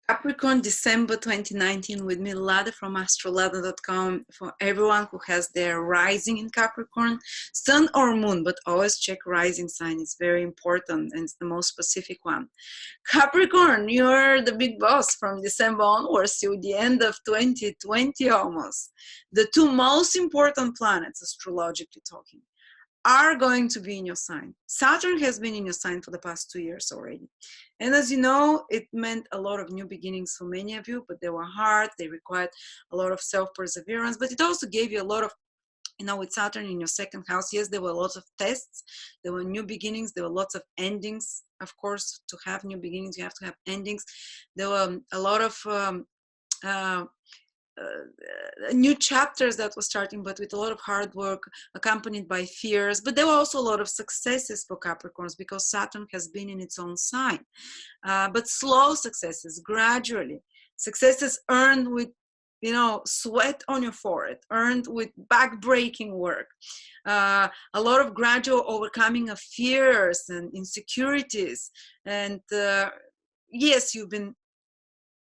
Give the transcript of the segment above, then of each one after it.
Capricorn, December 2019, with me, Lada from Astrological.com. For everyone who has their rising in Capricorn, sun or moon, but always check rising sign. It's very important and it's the most specific one. Capricorn, you're the big boss from December onwards till the end of 2020 almost. The two most important planets, astrologically talking, are going to be in your sign. Saturn has been in your sign for the past 2 years already. And as you know, it meant a lot of new beginnings for many of you, but they were hard. They required a lot of self-perseverance, but it also gave you a lot of, with Saturn in your second house, yes, there were lots of tests. There were new beginnings. There were lots of endings. Of course, to have new beginnings, you have to have endings. There were a lot of new chapters that were starting, but with a lot of hard work, accompanied by fears. But there were also a lot of successes for Capricorns because Saturn has been in its own sign. But slow successes, gradually. Successes earned with, sweat on your forehead, earned with back-breaking work. A lot of gradual overcoming of fears and insecurities. And yes, you've been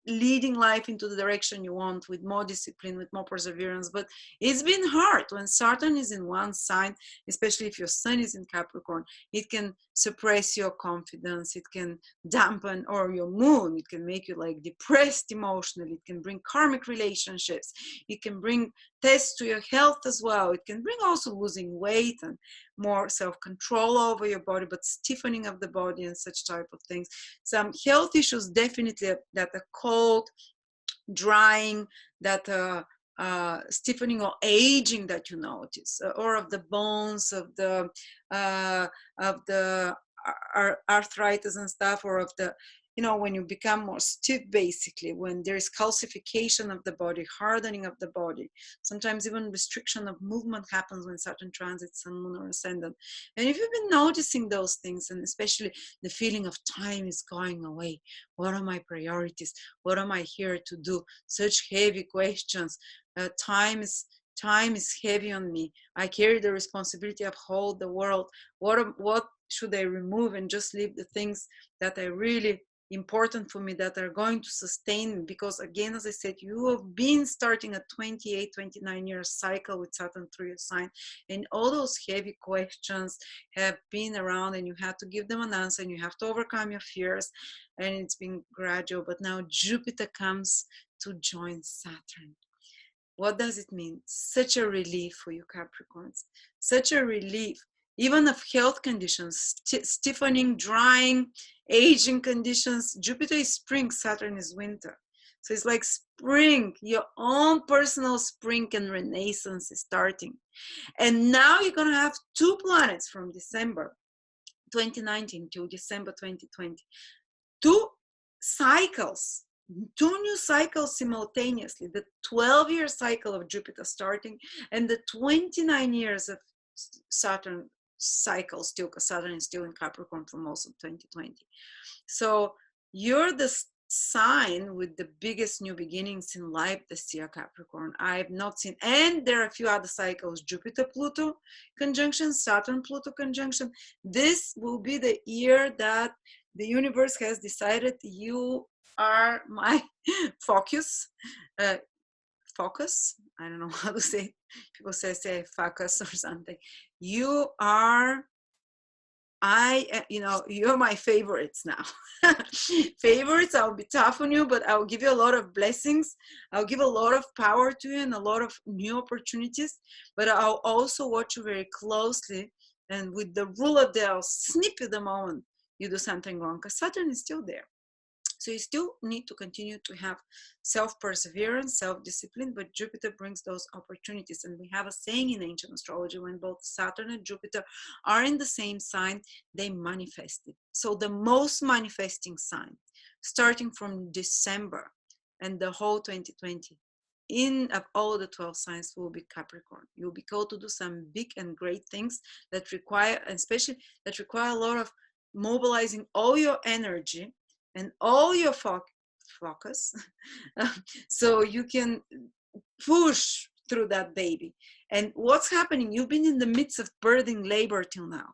leading life into the direction you want with more discipline, with more perseverance. But it's been hard when Saturn is in one sign, especially if your sun is in Capricorn. It can suppress your confidence. It can dampen, or your moon. It can make you like depressed emotionally. It can bring karmic relationships. It can bring tests to your health as well. It can bring also losing weight and more self-control over your body, but stiffening of the body and such type of things. Some health issues definitely that are cold, drying, that stiffening or aging that you notice, or of the bones, of the arthritis and stuff, or of the, when you become more stiff, basically, when there is calcification of the body, hardening of the body, sometimes even restriction of movement happens when Saturn transits Sun, Moon, or Ascendant. And if you've been noticing those things, and especially the feeling of time is going away, what are my priorities? What am I here to do? Such heavy questions. Time is heavy on me. I carry the responsibility of hold the world. What should I remove and just leave the things that are really important for me, that are going to sustain me? Because again, as I said, you have been starting a 28, 29 year cycle with Saturn through your sign, and all those heavy questions have been around, and you have to give them an answer, and you have to overcome your fears, and it's been gradual. But now Jupiter comes to join Saturn. What does it mean? Such a relief for you Capricorns, such a relief, even of health conditions, stiffening, drying, aging conditions. Jupiter is spring, Saturn is winter. So it's like spring, your own personal spring and renaissance is starting. And now you're going to have two planets from December 2019 to December 2020. Two cycles, two new cycles simultaneously, the 12-year cycle of Jupiter starting and the 29 years of Saturn cycle still, because Saturn is still in Capricorn for most of 2020. So you're the sign with the biggest new beginnings in life this year, Capricorn. I've not seen, and there are a few other cycles, Jupiter-Pluto conjunction, Saturn-Pluto conjunction. This will be the year that the universe has decided you are my focus. Focus, I don't know how to say it. People say focus or something. You are, you're my favorites now. Favorites, I'll be tough on you, but I'll give you a lot of blessings. I'll give a lot of power to you and a lot of new opportunities, but I'll also watch you very closely. And with the rule of the, I'll snip you the moment you do something wrong, because Saturn is still there. So you still need to continue to have self-perseverance, self-discipline, but Jupiter brings those opportunities. And we have a saying in ancient astrology, when both Saturn and Jupiter are in the same sign, they manifest it. So the most manifesting sign, starting from December and the whole 2020, of all the 12 signs, will be Capricorn. You'll be called to do some big and great things that require, especially that require a lot of mobilizing all your energy and all your focus so you can push through that baby. And what's happening, you've been in the midst of birthing labor till now,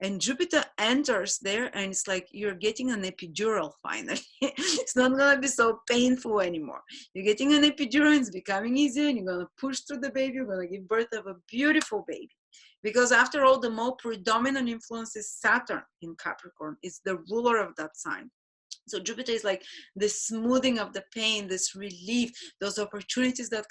And Jupiter enters there, and it's like you're getting an epidural finally. It's not going to be so painful anymore. You're getting an epidural, it's becoming easier, and you're going to push through the baby. You're going to give birth of a beautiful baby. Because after all, the more predominant influence is Saturn in Capricorn. It's the ruler of that sign. So Jupiter is like the smoothing of the pain, this relief, those opportunities that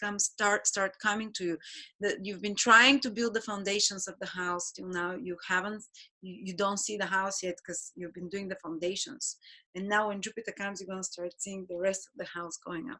start coming to you. That you've been trying to build the foundations of the house till now. You haven't, you don't see the house yet because you've been doing the foundations. And now when Jupiter comes, you're going to start seeing the rest of the house going up.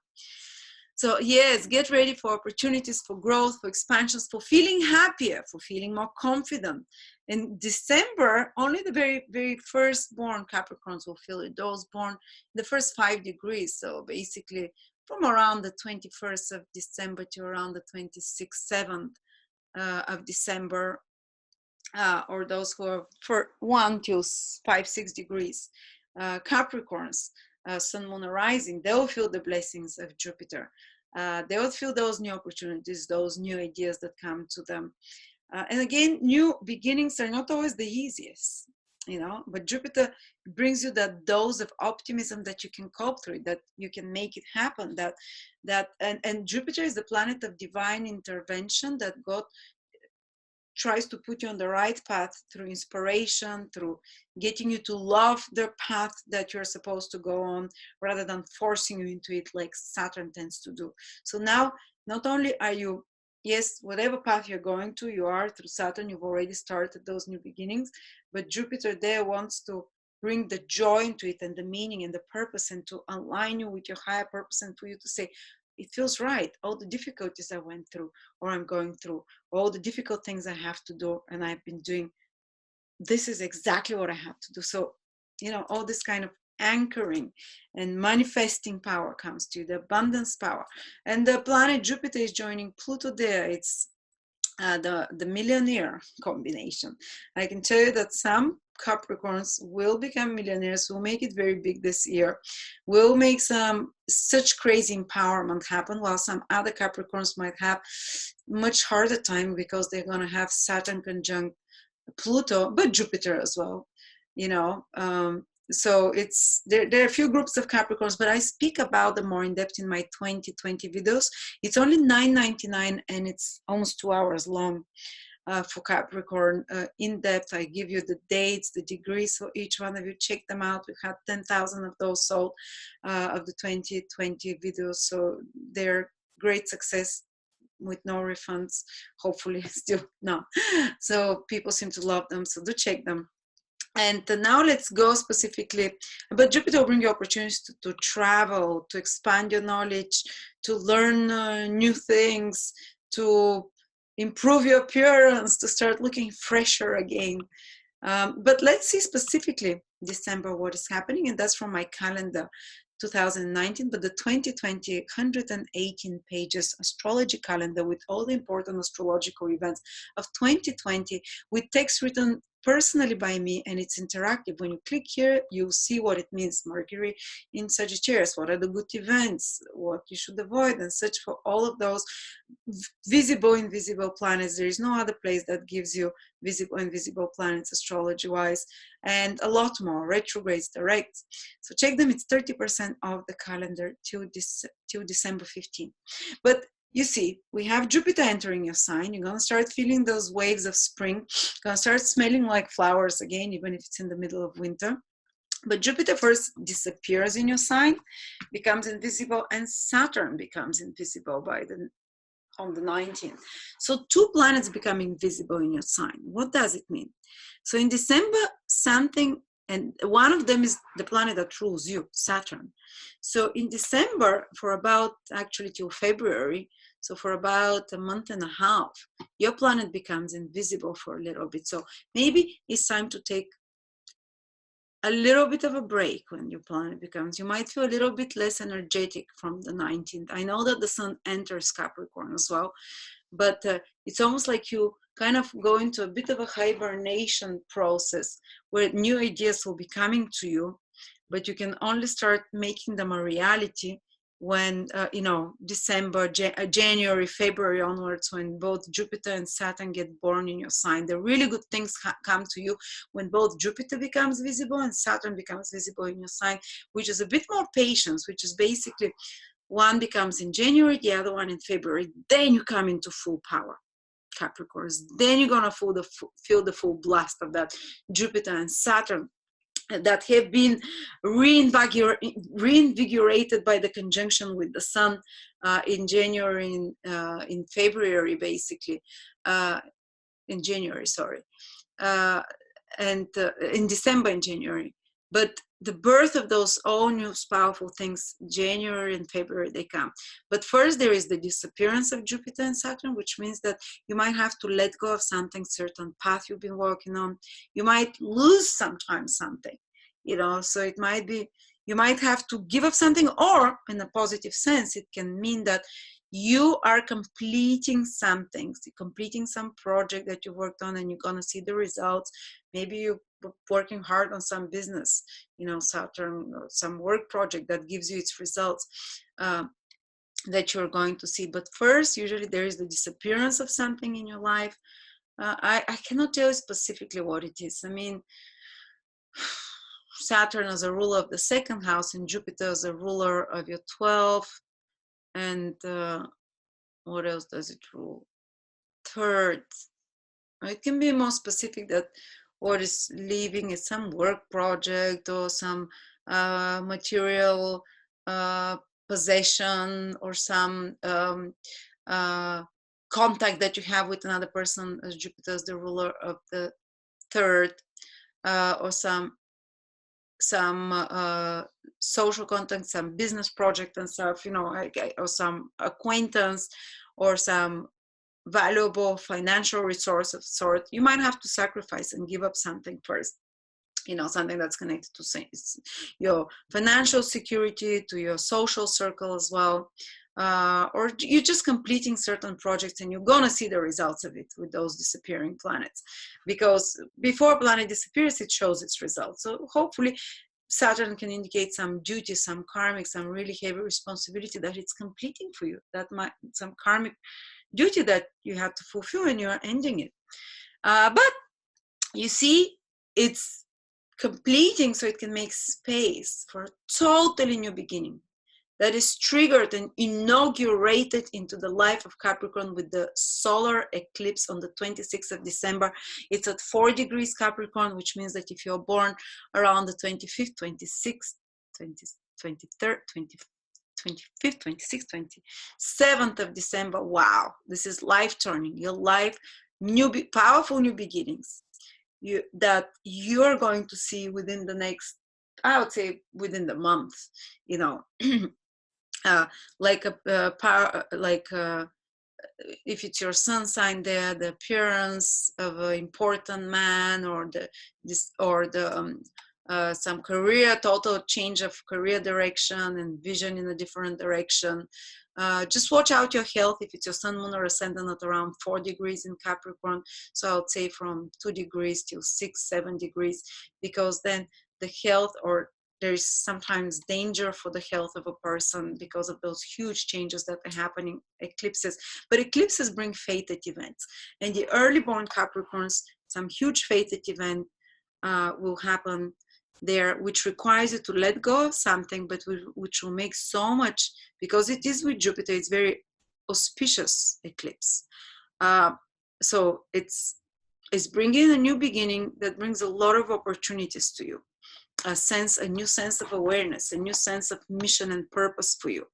So yes, get ready for opportunities, for growth, for expansions, for feeling happier, for feeling more confident. In December, only the very, very firstborn Capricorns will feel it. Those born in the first 5 degrees. So basically from around the 21st of December to around the 26th, 7th of December, or those who are for 1 to 5, 6 degrees, Capricorns, Sun, Moon, Rising, they will feel the blessings of Jupiter. They will feel those new opportunities, those new ideas that come to them. And again, new beginnings are not always the easiest, you know, but Jupiter brings you that dose of optimism that you can cope through it, that you can make it happen, and Jupiter is the planet of divine intervention, that God tries to put you on the right path through inspiration, through getting you to love the path that you're supposed to go on, rather than forcing you into it like Saturn tends to do. So now, not only are you, yes, whatever path you're going to, you are through Saturn, you've already started those new beginnings, but Jupiter there wants to bring the joy into it, and the meaning and the purpose, and to align you with your higher purpose, and for you to say, it feels right. All the difficulties I went through, or I'm going through, all the difficult things I have to do and I've been doing, this is exactly what I have to do. So, you know, all this kind of anchoring and manifesting power comes to you, the abundance power. And the planet Jupiter is joining Pluto there. It's the millionaire combination. I can tell you that some Capricorns will become millionaires, will make it very big this year, will make some such crazy empowerment happen, while some other Capricorns might have much harder time because they're going to have Saturn conjunct Pluto, but Jupiter as well, you know. So it's there are a few groups of Capricorns, but I speak about them more in depth in my 2020 videos. It's only $9.99 and it's almost 2 hours long for Capricorn. In depth, I give you the dates, the degrees for each one of you. Check them out. We had 10,000 of those sold of the 2020 videos, so they're great success with no refunds, hopefully. Still no, so people seem to love them, so do check them. And now let's go specifically, but Jupiter will bring you opportunities to travel, to expand your knowledge, to learn new things, to improve your appearance, to start looking fresher again. But let's see specifically December what is happening, and that's from my calendar 2019, but the 2020 118 pages astrology calendar with all the important astrological events of 2020, with text written personally by me, and it's interactive. When you click here, you'll see what it means. Mercury in Sagittarius, what are the good events, what you should avoid, and such, for all of those visible, invisible planets. There is no other place that gives you visible, invisible planets astrology wise, and a lot more, retrogrades, directs. So check them. It's 30% of the calendar till December 15th. But you see, we have Jupiter entering your sign. You're going to start feeling those waves of spring. You're going to start smelling like flowers again, even if it's in the middle of winter. But Jupiter first disappears in your sign, becomes invisible, and Saturn becomes invisible on the 19th. So 2 planets become invisible in your sign. What does it mean? So in December, something, and one of them is the planet that rules you, Saturn. So in December, for about, actually till February, so for about a month and a half, your planet becomes invisible for a little bit. So maybe it's time to take a little bit of a break when your planet becomes, you might feel a little bit less energetic from the 19th. I know that the sun enters Capricorn as well, but it's almost like you kind of go into a bit of a hibernation process where new ideas will be coming to you, but you can only start making them a reality when you know, December, January, February onwards, when both Jupiter and Saturn get born in your sign. The really good things come to you when both Jupiter becomes visible and Saturn becomes visible in your sign, which is a bit more patience, which is basically one becomes in January, the other one in February. Then you come into full power, Capricorns. Then you're gonna feel the full blast of that Jupiter and Saturn that have been reinvigorated by the conjunction with the Sun in January, in February, basically, in January, sorry, and in December and January. But the birth of those all new powerful things, January and February, they come. But first there is the disappearance of Jupiter and Saturn, which means that you might have to let go of something, certain path you've been working on. You might lose sometimes something, you know, so it might be, you might have to give up something, or in a positive sense, it can mean that you are completing something, completing some project that you worked on, and you're going to see the results. Maybe you're working hard on some business, you know, Saturn, or some work project that gives you its results that you're going to see. But first, usually there is the disappearance of something in your life. I cannot tell you specifically what it is. I mean, Saturn as a ruler of the second house and Jupiter as a ruler of your 12th. And what else does it rule? Third. It can be more specific that what is leaving is some work project or some material possession, or some contact that you have with another person, as Jupiter is the ruler of the third, or some social contact, some business project and stuff, you know, or some acquaintance, or some valuable financial resource of sort. You might have to sacrifice and give up something first, you know, something that's connected to your financial security, to your social circle as well, or you're just completing certain projects and you're gonna see the results of it with those disappearing planets, because before a planet disappears, it shows its results. So hopefully Saturn can indicate some duty, some karmic, some really heavy responsibility that it's completing for you. That might, some karmic duty that you have to fulfill, and you're ending it. But you see, it's completing so it can make space for a totally new beginning that is triggered and inaugurated into the life of Capricorn with the solar eclipse on the 26th of December. It's at 4 degrees Capricorn, which means that if you're born around the 25th, 26th, 23rd, 25th, 26th, 27th of December, wow, this is life-turning, your life, powerful new beginnings that you're going to see within the next, I would say within the month, you know. If it's your sun sign there, the appearance of an important man, or some total change of career direction and vision in a different direction. Just watch out your health if it's your sun, moon, or ascendant at around 4 degrees in Capricorn. So I would say from 2 degrees till 6-7 degrees, because then the health, or there is sometimes danger for the health of a person because of those huge changes that are happening, eclipses. But eclipses bring fated events. And the early born Capricorns, some huge fated event will happen there, which requires you to let go of something, but which will make so much, because it is with Jupiter, it's very auspicious eclipse. So it's bringing a new beginning that brings a lot of opportunities to you. A new sense of awareness, a new sense of mission and purpose for you.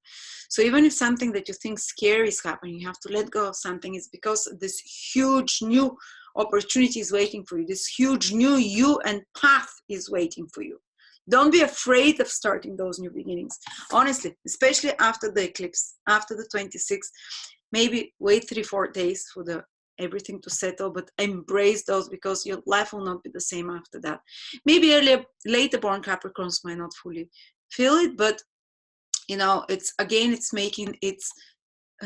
So even if something that you think scary is happening, you have to let go of something, it's because this huge new opportunity is waiting for you. This huge new you and path is waiting for you. Don't be afraid of starting those new beginnings. Honestly, especially after the eclipse, after the 26th, maybe wait 3-4 days for everything to settle, but embrace those, because your life will not be the same after that. Maybe later born Capricorns might not fully feel it, but you know, it's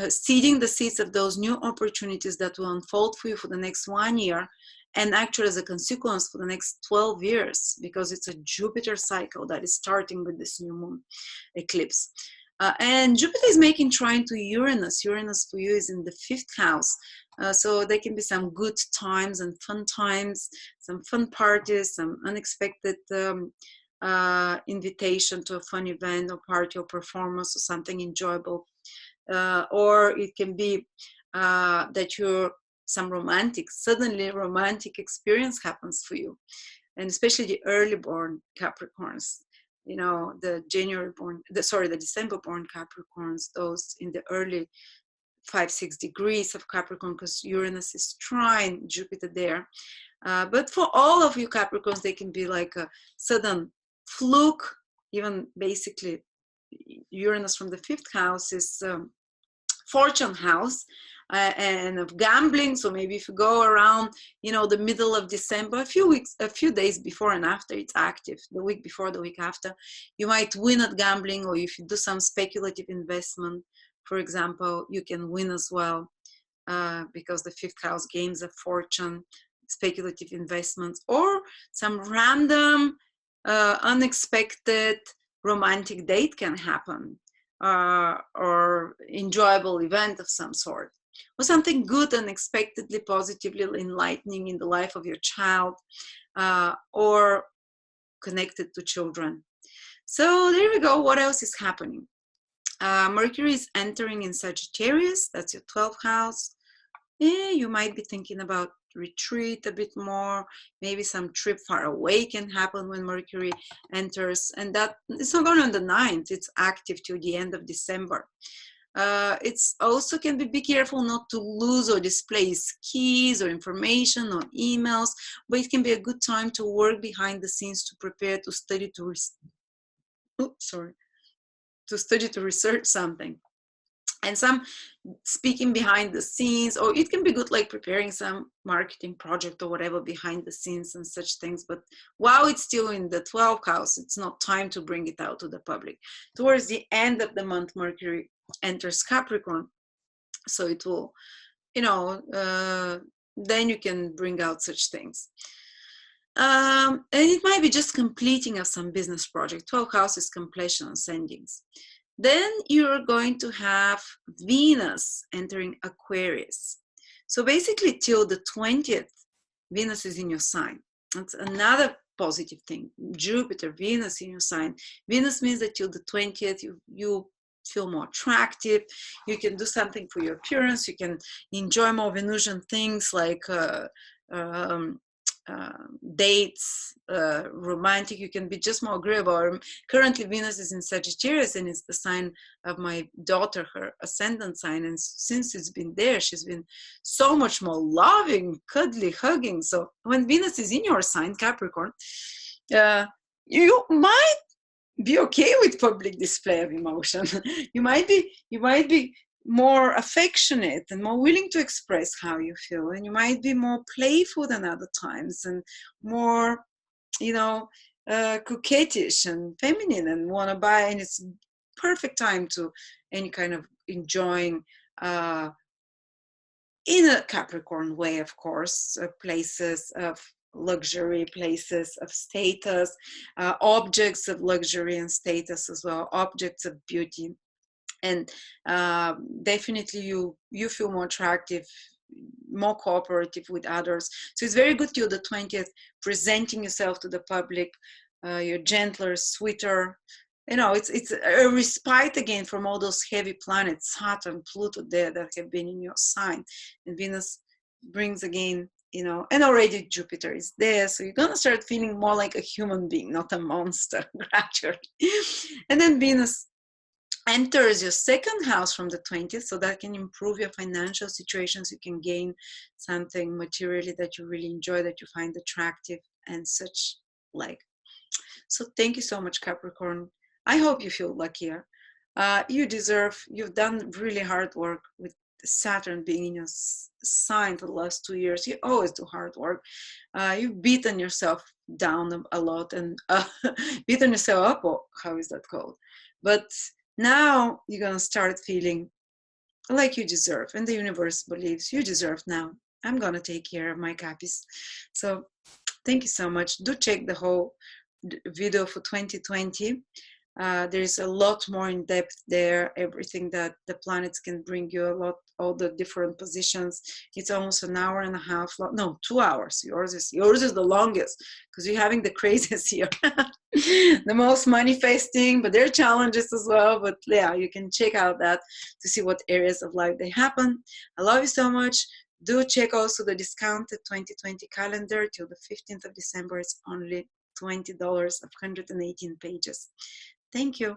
seeding the seeds of those new opportunities that will unfold for you for the next 1 year, and actually as a consequence for the next 12 years, because it's a Jupiter cycle that is starting with this new moon eclipse. And Jupiter is making trine to Uranus. Uranus for you is in the 5th house. So there can be some good times and fun times, some fun parties, some unexpected invitation to a fun event or party or performance or something enjoyable. Or it can be that you're suddenly romantic experience happens for you. And especially the early born Capricorns, you know, the December born Capricorns, those in the early 5-6 degrees of Capricorn, because Uranus is trine Jupiter there. But for all of you Capricorns, they can be like a sudden fluke. Even basically Uranus from the 5th house is fortune house, and of gambling. So maybe if you go around, you know, the middle of December, a few days before and after it's active, the week before, the week after, you might win at gambling. Or if you do some speculative investment, for example, you can win as well, because the 5th house gains of fortune, speculative investments, or some random, unexpected romantic date can happen. Or enjoyable event of some sort, or something good, unexpectedly, positively enlightening in the life of your child, or connected to children. So there we go. What else is happening? Mercury is entering in Sagittarius. That's your 12th house. You might be thinking about retreat a bit more. Maybe some trip far away can happen when Mercury enters, and that it's not only on the 9th, it's active till the end of December. It's also can be careful not to lose or displace keys or information or emails, but it can be a good time to work behind the scenes, to prepare, to study, to research something. And some speaking behind the scenes, or it can be good like preparing some marketing project or whatever behind the scenes and such things. But while it's still in the 12th house, it's not time to bring it out to the public. Towards the end of the month, Mercury enters Capricorn. So it will, you know, then you can bring out such things. And it might be just completing of some business project. 12th house is completion and endings. Then you're going to have Venus entering Aquarius. So basically till the 20th, Venus is in your sign. That's another positive thing. Jupiter, Venus in your sign. Venus means that till the 20th, you feel more attractive. You can do something for your appearance. You can enjoy more Venusian things like dates, romantic. You can be just more agreeable. Currently Venus is in Sagittarius, and it's the sign of my daughter, her ascendant sign, and since it's been there, she's been so much more loving, cuddly, hugging. So when Venus is in your sign, Capricorn, you might be okay with public display of emotion. you might be more affectionate and more willing to express how you feel, and you might be more playful than other times, and more, you know, coquettish and feminine, and want to buy. And it's perfect time to any kind of enjoying, in a Capricorn way, of course, places of luxury, places of status, objects of luxury and status as well, objects of beauty. And definitely you feel more attractive, more cooperative with others. So it's very good till the 20th, presenting yourself to the public. You're gentler, sweeter. You know, it's a respite again from all those heavy planets, Saturn, Pluto there, that have been in your sign. And Venus brings again, you know, and already Jupiter is there. So you're going to start feeling more like a human being, not a monster, gradually. And then Venus enters your 2nd house from the 20th, so that can improve your financial situations. You can gain something materially that you really enjoy, that you find attractive, and such like. So thank you so much, Capricorn. I hope you feel luckier. You've done really hard work with Saturn being in your sign for the last 2 years. You always do hard work. You've beaten yourself down a lot, and beaten yourself up, or how is that called? But now you're going to start feeling like you deserve, and the universe believes you deserve now. I'm going to take care of my Capis. So thank you so much. Do check the whole video for 2020. There's a lot more in depth there, everything that the planets can bring you, a lot, all the different positions. It's almost an hour and a half long. No, 2 hours. Yours is the longest because you're having the craziest here. The most manifesting, but there are challenges as well. But yeah, you can check out that to see what areas of life they happen. I love you so much. Do check also the discounted 2020 calendar till the 15th of December. It's only $20 of 118 pages. Thank you.